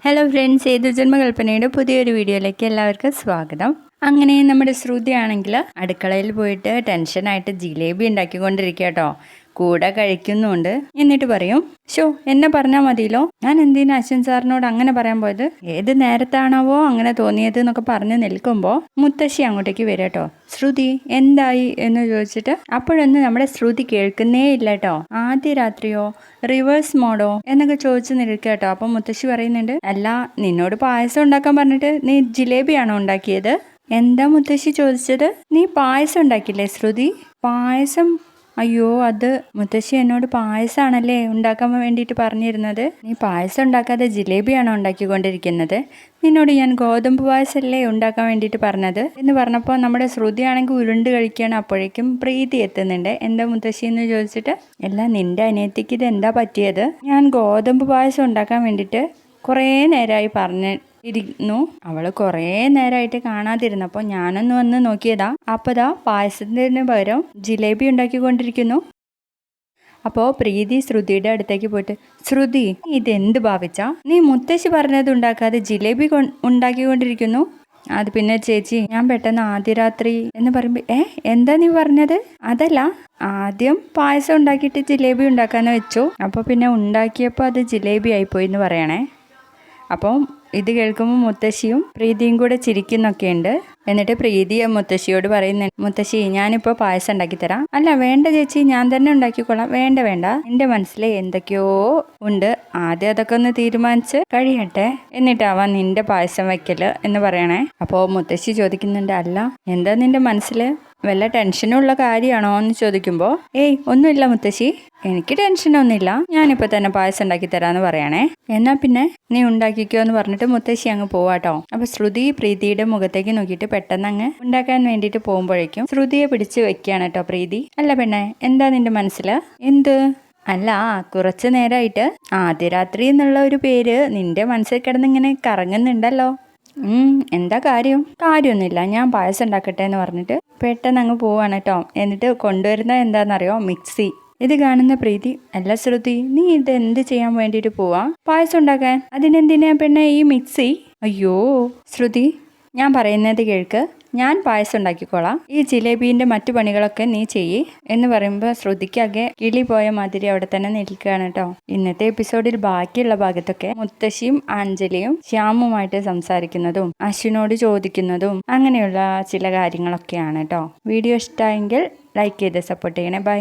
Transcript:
Hello friends, ഏതു ജന്മകൽപ്പനയുടെ പുതിയൊരു വീഡിയോയിലേക്ക് എല്ലാവർക്കും സ്വാഗതം. അങ്ങനെ നമ്മുടെ ശ്രുതി ആണെങ്കിൽ അടുക്കളയിൽ പോയിട്ട് ടെൻഷനായിട്ട് ജിലേബി ഉണ്ടാക്കിക്കൊണ്ടിരിക്കുക കേട്ടോ. കൂടെ കഴിക്കുന്നുണ്ട്. എന്നിട്ട് പറയും, ഷോ എന്നെ പറഞ്ഞാൽ മതിയല്ലോ, ഞാൻ എന്തിനാ അശ്വിൻ സാറിനോട് അങ്ങനെ പറയാൻ പോയത്, ഏത് നേരത്താണാവോ അങ്ങനെ തോന്നിയത് എന്നൊക്കെ പറഞ്ഞ് നിൽക്കുമ്പോൾ മുത്തശ്ശി അങ്ങോട്ടേക്ക് വരും കേട്ടോ. ശ്രുതി എന്തായി എന്ന് ചോദിച്ചിട്ട് അപ്പോഴൊന്നും നമ്മുടെ ശ്രുതി കേൾക്കുന്നേ ഇല്ല കേട്ടോ. ആദ്യ രാത്രിയോ റിവേഴ്സ് മോഡോ എന്നൊക്കെ ചോദിച്ചു നിൽക്കുക കേട്ടോ. അപ്പം മുത്തശ്ശി പറയുന്നുണ്ട്, അല്ല നിന്നോട് പായസം ഉണ്ടാക്കാൻ പറഞ്ഞിട്ട് നീ ജിലേബിയാണോ ഉണ്ടാക്കിയത്? എന്താ മുത്തശ്ശി ചോദിച്ചത്? നീ പായസം ഉണ്ടാക്കില്ലേ ശ്രുതി? പായസം? അയ്യോ, അത് മുത്തശ്ശി എന്നോട് പായസമാണല്ലേ ഉണ്ടാക്കാൻ വേണ്ടിയിട്ട് പറഞ്ഞിരുന്നത്. നീ പായസം ഉണ്ടാക്കാതെ ജിലേബിയാണോ ഉണ്ടാക്കിക്കൊണ്ടിരിക്കുന്നത്? നിന്നോട് ഞാൻ ഗോതമ്പ് പായസമല്ലേ ഉണ്ടാക്കാൻ വേണ്ടിയിട്ട് പറഞ്ഞത് എന്ന് പറഞ്ഞപ്പോൾ നമ്മുടെ ശ്രുതിയാണെങ്കിൽ ഉരുണ്ട് കഴിക്കുകയാണ്. അപ്പോഴേക്കും പ്രീതി എത്തുന്നുണ്ട്. എന്താ മുത്തശ്ശി എന്ന് ചോദിച്ചിട്ട്, എല്ലാം നിന്റെ അനിയത്തിക്ക് ഇത് എന്താ പറ്റിയത്? ഞാൻ ഗോതമ്പ് പായസം ഉണ്ടാക്കാൻ വേണ്ടിയിട്ട് കുറേ നേരമായി പറഞ്ഞിരുന്നു. അവൾ കുറേ നേരമായിട്ട് കാണാതിരുന്നപ്പോൾ ഞാനൊന്ന് വന്ന് നോക്കിയതാ. അപ്പോൾ ദാ പായസത്തിന് പകരം ജിലേബി ഉണ്ടാക്കിക്കൊണ്ടിരിക്കുന്നു. അപ്പോൾ പ്രീതി ശ്രുതിയുടെ അടുത്തേക്ക് പോയിട്ട്, ശ്രുതി ഇതെന്ത് ഭാവിച്ചാ? നീ മുത്തശ്ശി പറഞ്ഞത് ഉണ്ടാക്കാതെ ജിലേബി ഉണ്ടാക്കിക്കൊണ്ടിരിക്കുന്നു. അത് പിന്നെ ചേച്ചി, ഞാൻ പെട്ടെന്ന് ആദ്യ രാത്രി എന്ന് പറയുമ്പോൾ, എന്താ നീ പറഞ്ഞത്? അതല്ല, ആദ്യം പായസം ഉണ്ടാക്കിയിട്ട് ജിലേബി ഉണ്ടാക്കാന്ന് വെച്ചു, അപ്പോൾ പിന്നെ ഉണ്ടാക്കിയപ്പോൾ അത് ജിലേബി ആയിപ്പോയി എന്ന് പറയണേ. അപ്പം ഇത് കേൾക്കുമ്പോൾ മുത്തശ്ശിയും പ്രീതിയും കൂടെ ചിരിക്കുന്നൊക്കെയുണ്ട്. എന്നിട്ട് പ്രീതി മുത്തശ്ശിയോട് പറയുന്നുണ്ട്, മുത്തശ്ശി ഞാനിപ്പോൾ പായസം ഉണ്ടാക്കി തരാം. അല്ല വേണ്ട ചേച്ചി, ഞാൻ തന്നെ ഉണ്ടാക്കിക്കോളാം. വേണ്ട വേണ്ട, എൻ്റെ മനസ്സിൽ എന്തൊക്കെയോ ഉണ്ട്, ആദ്യം അതൊക്കെ ഒന്ന് തീരുമാനിച്ച് കഴിയട്ടെ, എന്നിട്ടാവാം നിന്റെ പായസം വയ്ക്കല് എന്ന് പറയണേ. അപ്പോൾ മുത്തശ്ശി ചോദിക്കുന്നുണ്ട്, അല്ല എന്താ നിന്റെ മനസ്സിൽ വല്ല ടെൻഷനുള്ള കാര്യമാണോ എന്ന് ചോദിക്കുമ്പോൾ, ഒന്നുമില്ല മുത്തശ്ശി, എനിക്ക് ടെൻഷനൊന്നുമില്ല, ഞാനിപ്പോൾ തന്നെ പായസം ഉണ്ടാക്കി തരാമെന്ന് പറയണേ. എന്നാൽ പിന്നെ നീ ഉണ്ടാക്കിക്കോ എന്ന് പറഞ്ഞിട്ട് മുത്തശ്ശി അങ്ങ് പോവാട്ടോ. അപ്പോൾ ശ്രുതി പ്രീതിയുടെ മുഖത്തേക്ക് നോക്കിയിട്ട് പെട്ടെന്ന് അങ്ങ് ഉണ്ടാക്കാൻ വേണ്ടിയിട്ട് പോകുമ്പോഴേക്കും ശ്രുതിയെ പിടിച്ച് വെക്കുകയാണ് കേട്ടോ പ്രീതി. അല്ല പെണ്ണെ, എന്താ നിന്റെ മനസ്സിൽ? എന്ത്? അല്ല, കുറച്ച് നേരമായിട്ട് ആദ്യ രാത്രി എന്നുള്ള ഒരു പേര് നിന്റെ മനസ്സിൽ കിടന്നിങ്ങനെ കറങ്ങുന്നുണ്ടല്ലോ. എന്താ കാര്യം? കാര്യമൊന്നുമില്ല, ഞാൻ പായസം ഉണ്ടാക്കട്ടെ എന്ന് പറഞ്ഞിട്ട് പെട്ടെന്ന് അങ്ങ് പോവാണ് കേട്ടോ. എന്നിട്ട് കൊണ്ടുവരുന്നത് എന്താണെന്നറിയോ? മിക്സി. ഇത് കാണുന്ന പ്രീതി, അല്ല ശ്രുതി, നീ ഇത് എന്ത് ചെയ്യാൻ വേണ്ടിയിട്ട് പോവാ? പായസം ഉണ്ടാക്കാൻ. അതിനെന്തിനാ പെണ്ണെ ഈ മിക്സി? അയ്യോ ശ്രുതി, ഞാൻ പറയുന്നത് കേൾക്ക്, ഞാൻ പായസം ഉണ്ടാക്കിക്കോളാം, ഈ ജിലേബീൻ്റെ മറ്റു പണികളൊക്കെ നീ ചെയ്യ് എന്ന് പറയുമ്പോൾ ശ്രുതിക്കാകെ കിളി പോയ മാതിരി അവിടെ തന്നെ നിൽക്കുകയാണ് കേട്ടോ. ഇന്നത്തെ എപ്പിസോഡിൽ ബാക്കിയുള്ള ഭാഗത്തൊക്കെ മുത്തശ്ശിയും അഞ്ജലിയും ശ്യാമുമായിട്ട് സംസാരിക്കുന്നതും അശ്വിനോട് ചോദിക്കുന്നതും അങ്ങനെയുള്ള ചില കാര്യങ്ങളൊക്കെയാണ് കേട്ടോ. വീഡിയോ ഇഷ്ടമായെങ്കിൽ ലൈക്ക് ചെയ്ത് സപ്പോർട്ട് ചെയ്യണേ. ബൈ.